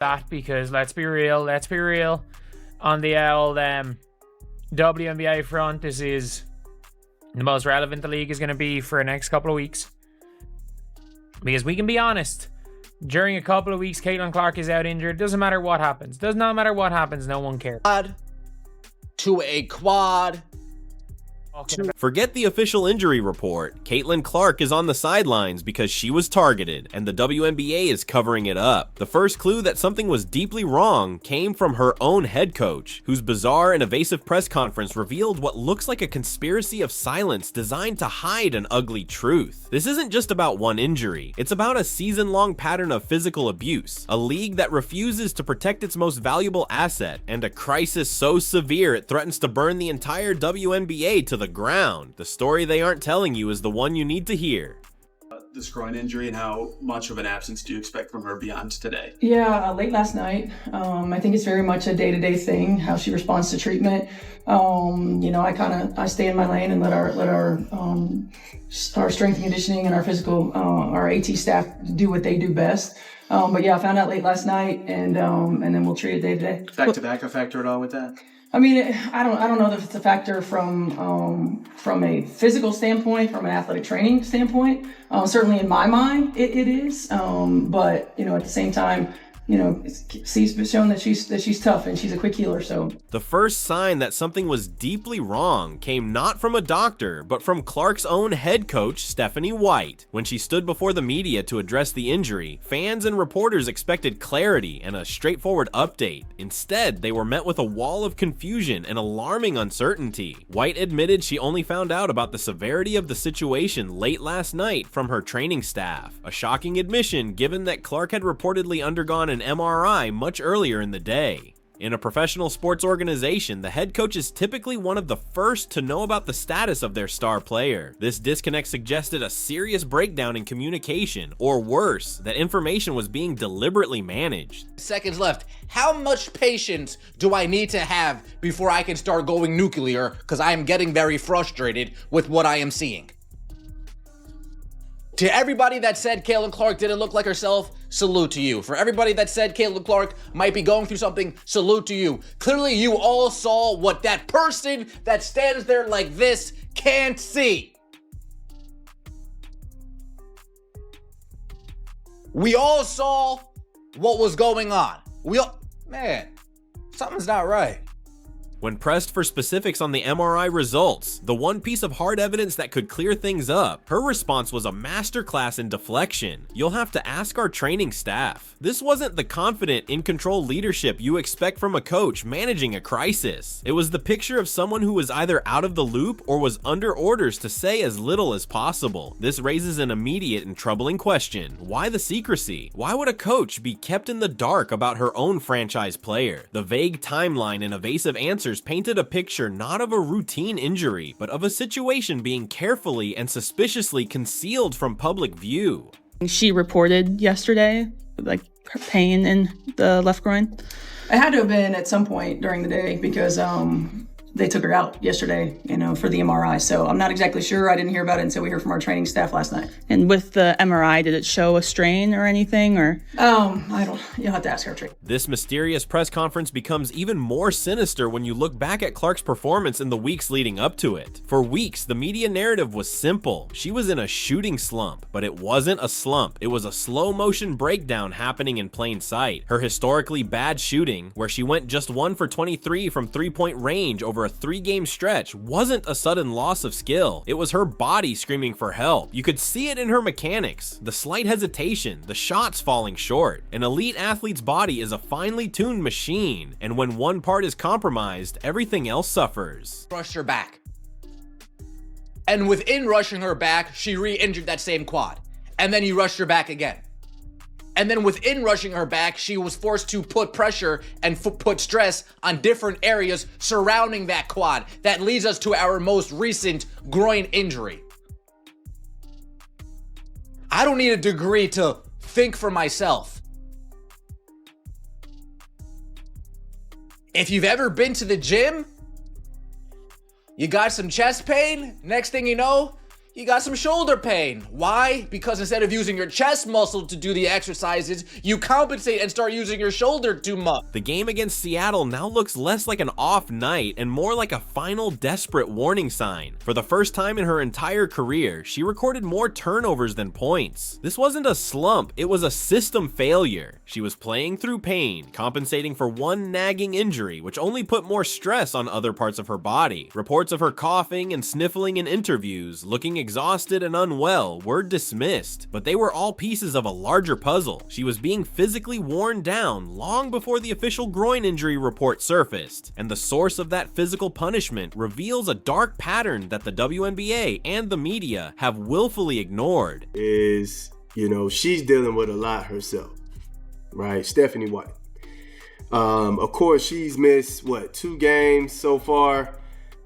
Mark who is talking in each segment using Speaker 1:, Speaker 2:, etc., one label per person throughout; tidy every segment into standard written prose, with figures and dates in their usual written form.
Speaker 1: that, because let's be real. On the old WNBA front, this is the most relevant the league is going to be for the next couple of weeks. Because we can be honest, during a couple of weeks, Caitlyn Clark is out injured. Doesn't matter what happens. Does not matter what happens. No one cares.
Speaker 2: To a quad.
Speaker 3: Forget the official injury report. Caitlyn Clark is on the sidelines because she was targeted, and the WNBA is covering it up. The first clue that something was deeply wrong came from her own head coach, whose bizarre and evasive press conference revealed what looks like a conspiracy of silence designed to hide an ugly truth. This isn't just about one injury. It's about a season-long pattern of physical abuse, a league that refuses to protect its most valuable asset, and a crisis so severe it threatens to burn the entire WNBA to the ground. The story they aren't telling you is the one you need to hear.
Speaker 4: This groin injury, and how much of an absence do you expect from her beyond today?
Speaker 5: Yeah, late last night. I think it's very much a day-to-day thing, how she responds to treatment. I stay in my lane and let our strength and conditioning and our physical, our AT staff do what they do best. But yeah, I found out late last night, and then we'll treat it day to day.
Speaker 4: Back-to-back a factor at all with that?
Speaker 5: I mean, I don't know if it's a factor from a physical standpoint, from an athletic training standpoint. Certainly in my mind, it is. But at the same time, she's shown that she's tough and she's a quick healer. So
Speaker 3: the first sign that something was deeply wrong came not from a doctor, but from Clark's own head coach, Stephanie White. When she stood before the media to address the injury, fans and reporters expected clarity and a straightforward update. Instead, they were met with a wall of confusion and alarming uncertainty. White admitted she only found out about the severity of the situation late last night from her training staff. A shocking admission given that Clark had reportedly undergone an MRI much earlier in the day. In a professional sports organization, the head coach is typically one of the first to know about the status of their star player. This disconnect suggested a serious breakdown in communication, or worse, that information was being deliberately managed.
Speaker 2: Seconds left. How much patience do I need to have before I can start going nuclear? Because I am getting very frustrated with what I am seeing. To everybody that said Caitlyn Clark didn't look like herself, salute to you. For everybody that said Caitlyn Clark might be going through something, salute to you. Clearly, you all saw what that person that stands there like this can't see. We all saw what was going on. Man, something's not right.
Speaker 3: When pressed for specifics on the MRI results, the one piece of hard evidence that could clear things up, her response was a masterclass in deflection. You'll have to ask our training staff. This wasn't the confident, in-control leadership you expect from a coach managing a crisis. It was the picture of someone who was either out of the loop or was under orders to say as little as possible. This raises an immediate and troubling question. Why the secrecy? Why would a coach be kept in the dark about her own franchise player? The vague timeline and evasive answers painted a picture not of a routine injury, but of a situation being carefully and suspiciously concealed from public view.
Speaker 6: She reported yesterday, like, her pain in the left groin.
Speaker 5: it had to have been at some point during the day because they took her out yesterday, for the MRI. So I'm not exactly sure. I didn't hear about it until we heard from our training staff last night.
Speaker 6: And with the MRI, did it show a strain or anything, or?
Speaker 5: You'll have to ask her.
Speaker 3: This mysterious press conference becomes even more sinister when you look back at Clark's performance in the weeks leading up to it. For weeks, the media narrative was simple. She was in a shooting slump, but it wasn't a slump. It was a slow motion breakdown happening in plain sight. Her historically bad shooting, where she went just 1 for 23 from three-point range over a 3-game stretch, wasn't a sudden loss of skill. It was her body screaming for help. You could see it in her mechanics, the slight hesitation, the shots falling short. An elite athlete's body is a finely tuned machine, and when one part is compromised, everything else suffers.
Speaker 2: Rushed her back. And within rushing her back, she re-injured that same quad. And then he rushed her back again. And then within rushing her back, she was forced to put pressure and put stress on different areas surrounding that quad. That leads us to our most recent groin injury. I don't need a degree to think for myself. If you've ever been to the gym, you got some chest pain, next thing you know, you got some shoulder pain. Why? Because instead of using your chest muscle to do the exercises, you compensate and start using your shoulder too much.
Speaker 3: The game against Seattle now looks less like an off night and more like a final desperate warning sign. For the first time in her entire career, she recorded more turnovers than points. This wasn't a slump, it was a system failure. She was playing through pain, compensating for one nagging injury, which only put more stress on other parts of her body. Reports of her coughing and sniffling in interviews, looking exhausted and unwell, were dismissed, but they were all pieces of a larger puzzle. She was being physically worn down long before the official groin injury report surfaced, and the source of that physical punishment reveals a dark pattern that the WNBA and the media have willfully ignored.
Speaker 7: She's dealing with a lot herself, right? Stephanie White. Of course, she's missed, 2 games so far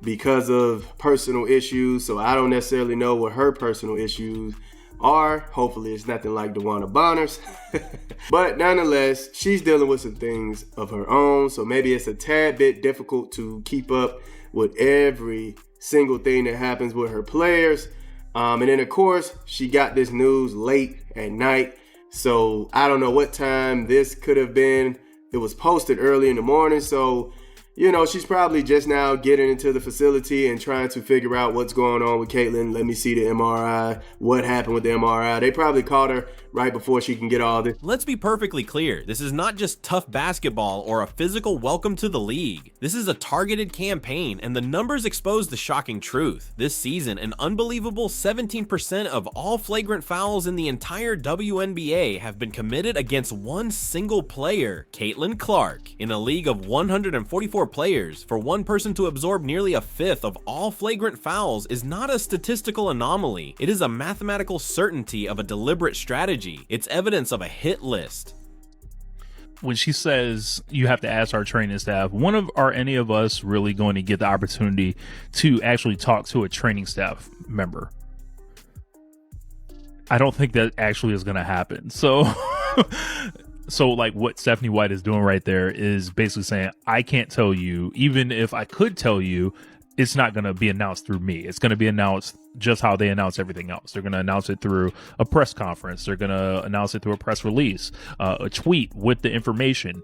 Speaker 7: because of personal issues, so I don't necessarily know what her personal issues are. Hopefully it's nothing like DeWanna Bonner's. But nonetheless, she's dealing with some things of her own, so maybe it's a tad bit difficult to keep up with every single thing that happens with her players. And then of course, she got this news late at night, so I don't know what time this could have been. It was posted early in the morning, so she's probably just now getting into the facility and trying to figure out what's going on with Caitlyn. Let me see the MRI. What happened with the MRI? They probably caught her right before she can get all this.
Speaker 3: Let's be perfectly clear. This is not just tough basketball or a physical welcome to the league. This is a targeted campaign, and the numbers expose the shocking truth. This season, an unbelievable 17% of all flagrant fouls in the entire WNBA have been committed against one single player, Caitlyn Clark. In a league of 144 players, for one person to absorb nearly a fifth of all flagrant fouls is not a statistical anomaly. It is a mathematical certainty of a deliberate strategy. It's evidence of a hit list.
Speaker 8: When she says you have to ask our training staff, are any of us really going to get the opportunity to actually talk to a training staff member? I don't think that actually is going to happen. So like what Stephanie White is doing right there is basically saying, I can't tell you, even if I could tell you, it's not going to be announced through me. It's going to be announced just how they announce everything else. They're going to announce it through a press conference. They're going to announce it through a press release, a tweet with the information.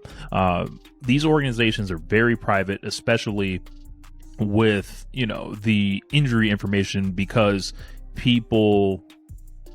Speaker 8: These organizations are very private, especially with, the injury information, because people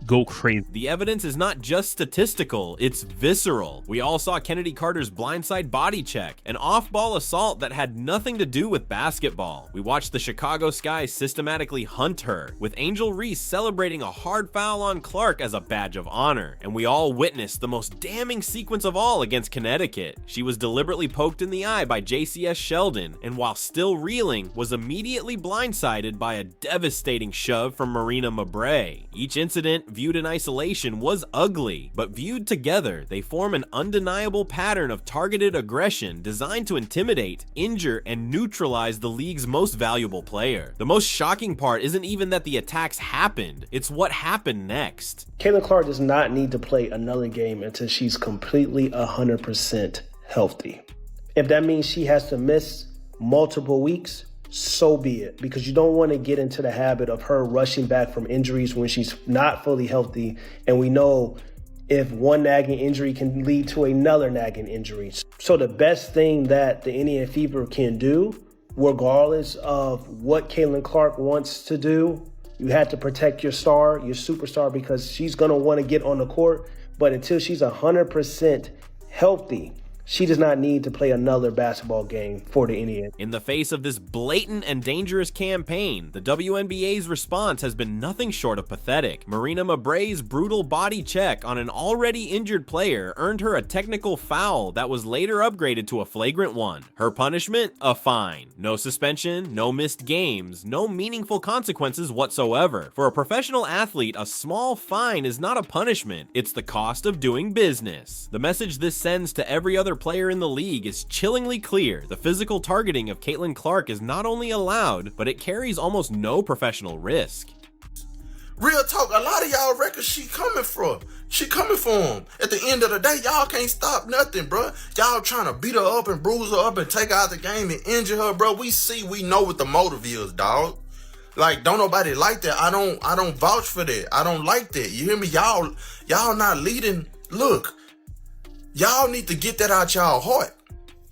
Speaker 8: go crazy.
Speaker 3: The evidence is not just statistical, it's visceral. We all saw Kennedy Carter's blindside body check, an off-ball assault that had nothing to do with basketball. We watched the Chicago Sky systematically hunt her, with Angel Reese celebrating a hard foul on Clark as a badge of honor. And we all witnessed the most damning sequence of all against Connecticut. She was deliberately poked in the eye by JCS Sheldon, and while still reeling, was immediately blindsided by a devastating shove from Marina Mabrey. Each incident, viewed in isolation, was ugly, but viewed together, they form an undeniable pattern of targeted aggression designed to intimidate, injure, and neutralize the league's most valuable player. The most shocking part isn't even that the attacks happened, it's what happened next.
Speaker 9: Caitlyn Clark does not need to play another game until she's completely 100% healthy. If that means she has to miss multiple weeks, so be it, because you don't want to get into the habit of her rushing back from injuries when she's not fully healthy. And we know if one nagging injury can lead to another nagging injury. So the best thing that the Indiana Fever can do, regardless of what Caitlyn Clark wants to do, you have to protect your star, your superstar, because she's going to want to get on the court. But until she's 100% healthy, she does not need to play another basketball game for the Indians.
Speaker 3: In the face of this blatant and dangerous campaign, the WNBA's response has been nothing short of pathetic. Marina Mabrey's brutal body check on an already injured player earned her a technical foul that was later upgraded to a flagrant one. Her punishment? A fine. No suspension, no missed games, no meaningful consequences whatsoever. For a professional athlete, a small fine is not a punishment, it's the cost of doing business. The message this sends to every other player in the league is chillingly clear. The physical targeting of Caitlyn Clark is not only allowed, but it carries almost no professional risk.
Speaker 10: Real talk, a lot of y'all reckon she coming for him. At the end of the day, y'all can't stop nothing, bro. Y'all trying to beat her up and bruise her up and take her out the game and injure her, bro. We know what the motive is, dog. Like, don't nobody like that. I don't vouch for that. I don't like that. You hear me? Y'all not leading. Look, y'all need to get that out y'all heart.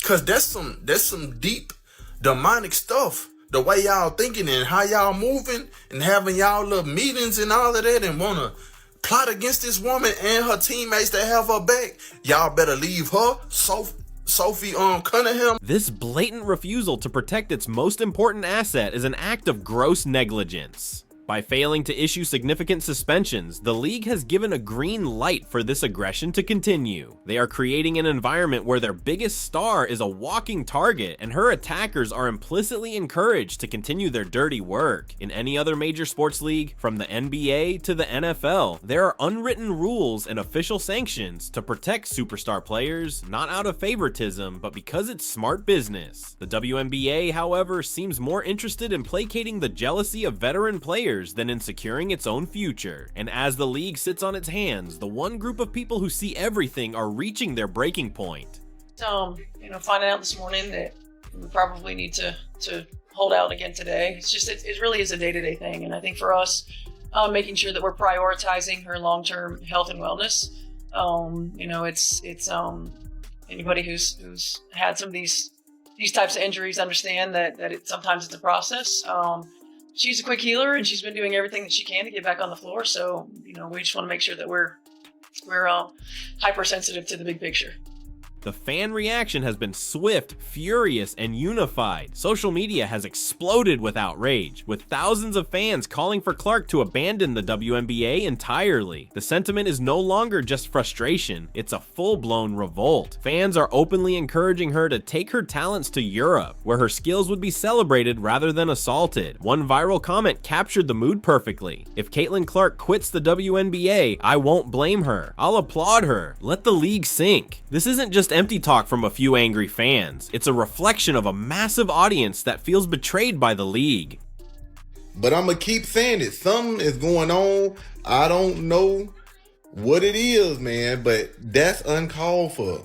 Speaker 10: Cause that's some deep demonic stuff. The way y'all thinking and how y'all moving and having y'all little meetings and all of that and wanna plot against this woman and her teammates that have her back. Y'all better leave her, Sophie Cunningham.
Speaker 3: This blatant refusal to protect its most important asset is an act of gross negligence. By failing to issue significant suspensions, the league has given a green light for this aggression to continue. They are creating an environment where their biggest star is a walking target, and her attackers are implicitly encouraged to continue their dirty work. In any other major sports league, from the NBA to the NFL, there are unwritten rules and official sanctions to protect superstar players, not out of favoritism, but because it's smart business. The WNBA, however, seems more interested in placating the jealousy of veteran players than in securing its own future. And as the league sits on its hands, the one group of people who see everything are reaching their breaking point.
Speaker 5: Finding out this morning that we probably need to hold out again today. It really is a day-to-day thing. And I think for us, making sure that we're prioritizing her long-term health and wellness. It's anybody who's had some of these types of injuries understand that sometimes it's a process. She's a quick healer, and she's been doing everything that she can to get back on the floor. So, we just want to make sure that we're hypersensitive to the big picture.
Speaker 3: The fan reaction has been swift, furious, and unified. Social media has exploded with outrage, with thousands of fans calling for Clark to abandon the WNBA entirely. The sentiment is no longer just frustration, it's a full-blown revolt. Fans are openly encouraging her to take her talents to Europe, where her skills would be celebrated rather than assaulted. One viral comment captured the mood perfectly. If Caitlyn Clark quits the WNBA, I won't blame her. I'll applaud her. Let the league sink. This isn't just empty talk from a few angry fans. It's a reflection of a massive audience that feels betrayed by the league.
Speaker 10: But I'm gonna keep saying it. Something is going on. I don't know what it is, man, but that's uncalled for.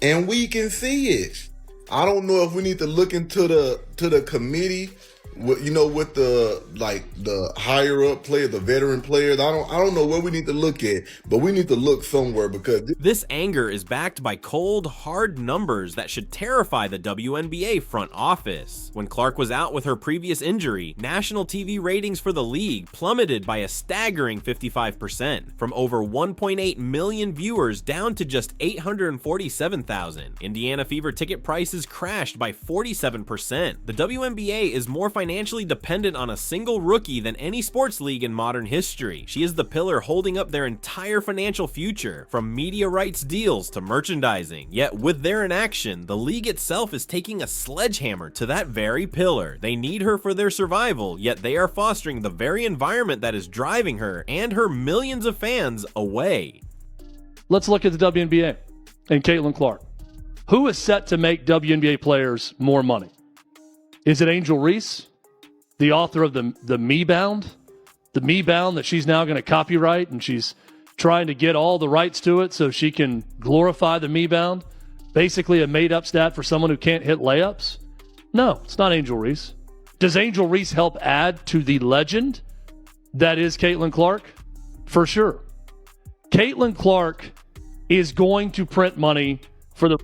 Speaker 10: And we can see it. I don't know if we need to look into the committee with the higher up player, the veteran players. I don't know what we need to look at, but we need to look somewhere because
Speaker 3: this anger is backed by cold, hard numbers that should terrify the WNBA front office. When Clark was out with her previous injury, national TV ratings for the league plummeted by a staggering 55%, from over 1.8 million viewers down to just 847,000. Indiana Fever ticket prices crashed by 47%. The WNBA is more financially dependent on a single rookie than any sports league in modern history. She is the pillar holding up their entire financial future, from media rights deals to merchandising. Yet with their inaction, the league itself is taking a sledgehammer to that very pillar. They need her for their survival, yet they are fostering the very environment that is driving her and her millions of fans away.
Speaker 11: Let's look at the WNBA and Caitlyn Clark. Who is set to make WNBA players more money? Is it Angel Reese, the author of the Me Bound? The Me Bound that she's now going to copyright, and she's trying to get all the rights to it so she can glorify the Me Bound? Basically a made-up stat for someone who can't hit layups? No, it's not Angel Reese. Does Angel Reese help add to the legend that is Caitlyn Clark? For sure. Caitlyn Clark is going to print money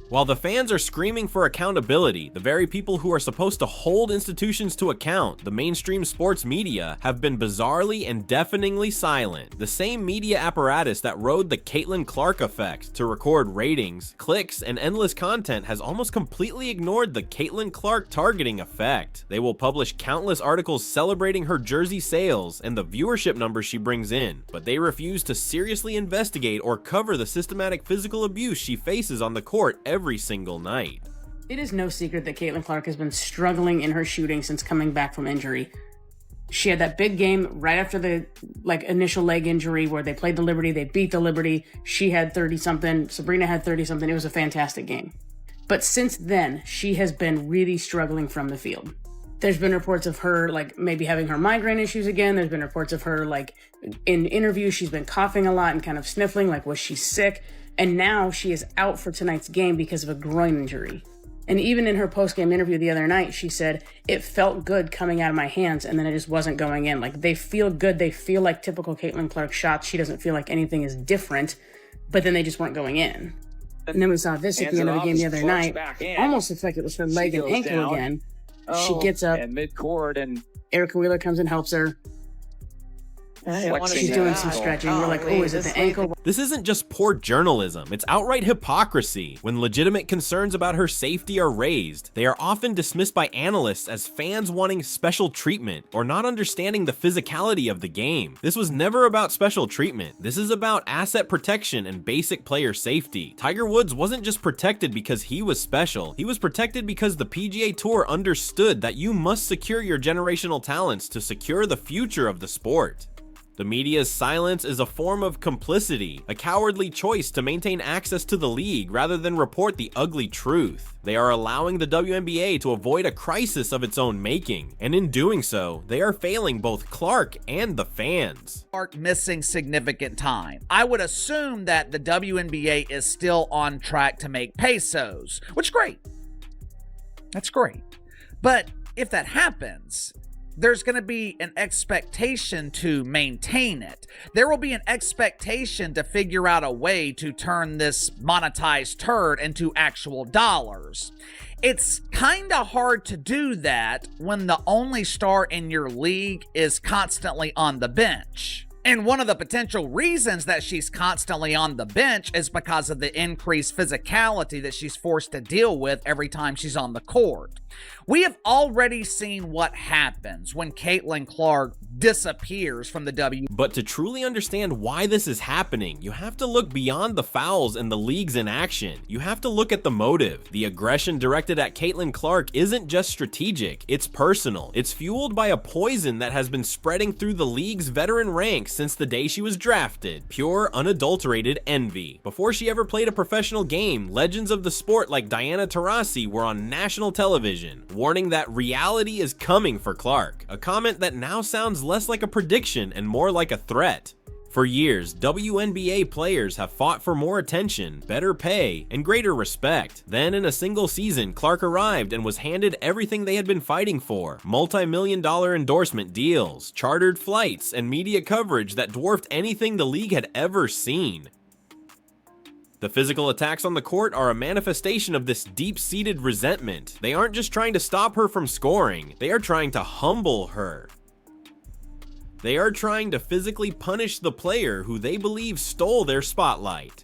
Speaker 3: While the fans are screaming for accountability, the very people who are supposed to hold institutions to account, the mainstream sports media, have been bizarrely and deafeningly silent. The same media apparatus that rode the Caitlyn Clark effect to record ratings, clicks, and endless content has almost completely ignored the Caitlyn Clark targeting effect. They will publish countless articles celebrating her jersey sales and the viewership numbers she brings in, but they refuse to seriously investigate or cover the systematic physical abuse she faces on the court every single night.
Speaker 12: It is no secret that Caitlyn Clark has been struggling in her shooting since coming back from injury. She had that big game right after the initial leg injury where they played the Liberty, they beat the Liberty. She had 30-something, Sabrina had 30-something. It was a fantastic game. But since then, she has been really struggling from the field. There's been reports of her maybe having her migraine issues again. There's been reports of her in interviews, she's been coughing a lot and kind of sniffling, was she sick? And now she is out for tonight's game because of a groin injury. And even in her post-game interview the other night, she said, it felt good coming out of my hands, and then it just wasn't going in. Like, they feel good. They feel like typical Caitlyn Clark shots. She doesn't feel like anything is different, but then they just weren't going in. And then we saw this at the end of the game the other night. Almost looked like it was her leg and ankle again. She gets up.
Speaker 13: And mid-court, and
Speaker 12: Erica Wheeler comes and helps her. She's doing some stretching. We're like, oh, is it the ankle?
Speaker 3: This isn't just poor journalism, it's outright hypocrisy. When legitimate concerns about her safety are raised, they are often dismissed by analysts as fans wanting special treatment or not understanding the physicality of the game. This was never about special treatment. This is about asset protection and basic player safety. Tiger Woods wasn't just protected because he was special. He was protected because the PGA Tour understood that you must secure your generational talents to secure the future of the sport. The media's silence is a form of complicity, a cowardly choice to maintain access to the league rather than report the ugly truth. They are allowing the WNBA to avoid a crisis of its own making, and in doing so, they are failing both Clark and the fans.
Speaker 14: Clark missing significant time. I would assume that the WNBA is still on track to make pesos, which is great. That's great. But if that happens, there's going to be an expectation to maintain it. There will be an expectation to figure out a way to turn this monetized turd into actual dollars. It's kind of hard to do that when the only star in your league is constantly on the bench. And one of the potential reasons that she's constantly on the bench is because of the increased physicality that she's forced to deal with every time she's on the court. We have already seen what happens when Caitlyn Clark disappears from the W.
Speaker 3: But to truly understand why this is happening, you have to look beyond the fouls and the league's inaction. You have to look at the motive. The aggression directed at Caitlyn Clark isn't just strategic, it's personal. It's fueled by a poison that has been spreading through the league's veteran ranks since the day she was drafted. Pure, unadulterated envy. Before she ever played a professional game, legends of the sport like Diana Taurasi were on national television, warning that reality is coming for Clark. A comment that now sounds less like a prediction and more like a threat. For years, WNBA players have fought for more attention, better pay, and greater respect. Then in a single season, Clark arrived and was handed everything they had been fighting for: multi-million-dollar endorsement deals, chartered flights, and media coverage that dwarfed anything the league had ever seen. The physical attacks on the court are a manifestation of this deep-seated resentment. They aren't just trying to stop her from scoring, they are trying to humble her. They are trying to physically punish the player who they believe stole their spotlight.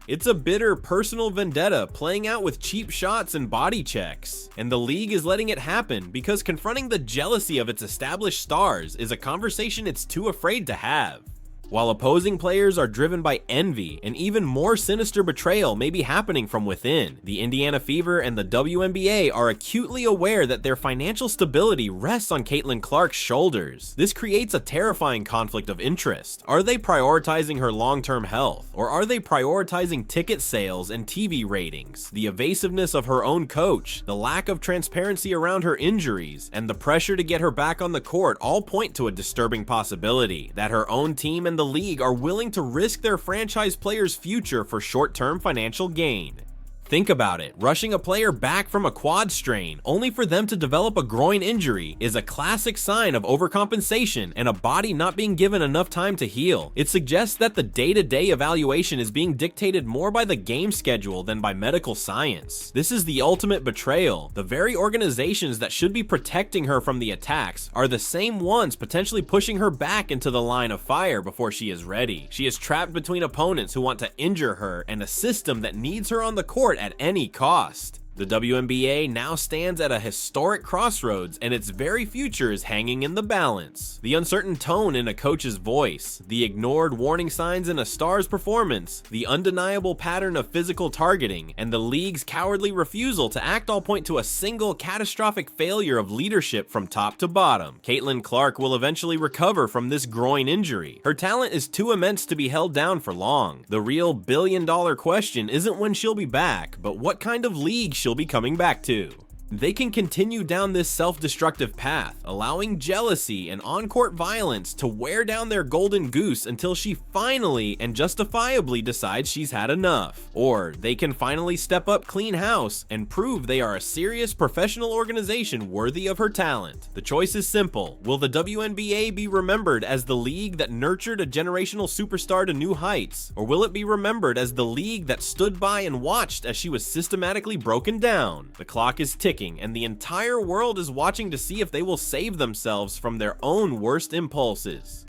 Speaker 3: It's a bitter personal vendetta playing out with cheap shots and body checks, and the league is letting it happen because confronting the jealousy of its established stars is a conversation it's too afraid to have. While opposing players are driven by envy, an even more sinister betrayal may be happening from within. The Indiana Fever and the WNBA are acutely aware that their financial stability rests on Caitlyn Clark's shoulders. This creates a terrifying conflict of interest. Are they prioritizing her long-term health, or are they prioritizing ticket sales and TV ratings? The evasiveness of her own coach, the lack of transparency around her injuries, and the pressure to get her back on the court all point to a disturbing possibility that her own team and the league are willing to risk their franchise player's future for short-term financial gain. Think about it, rushing a player back from a quad strain only for them to develop a groin injury is a classic sign of overcompensation and a body not being given enough time to heal. It suggests that the day-to-day evaluation is being dictated more by the game schedule than by medical science. This is the ultimate betrayal. The very organizations that should be protecting her from the attacks are the same ones potentially pushing her back into the line of fire before she is ready. She is trapped between opponents who want to injure her and a system that needs her on the court at any cost. The WNBA now stands at a historic crossroads, and its very future is hanging in the balance. The uncertain tone in a coach's voice, the ignored warning signs in a star's performance, the undeniable pattern of physical targeting, and the league's cowardly refusal to act all point to a single catastrophic failure of leadership from top to bottom. Caitlyn Clark will eventually recover from this groin injury. Her talent is too immense to be held down for long. The real billion-dollar question isn't when she'll be back, but what kind of league she'll be coming back to. They can continue down this self-destructive path, allowing jealousy and on-court violence to wear down their golden goose until she finally and justifiably decides she's had enough. Or they can finally step up clean house and prove they are a serious professional organization worthy of her talent. The choice is simple. Will the WNBA be remembered as the league that nurtured a generational superstar to new heights? Or will it be remembered as the league that stood by and watched as she was systematically broken down? The clock is ticking, and the entire world is watching to see if they will save themselves from their own worst impulses.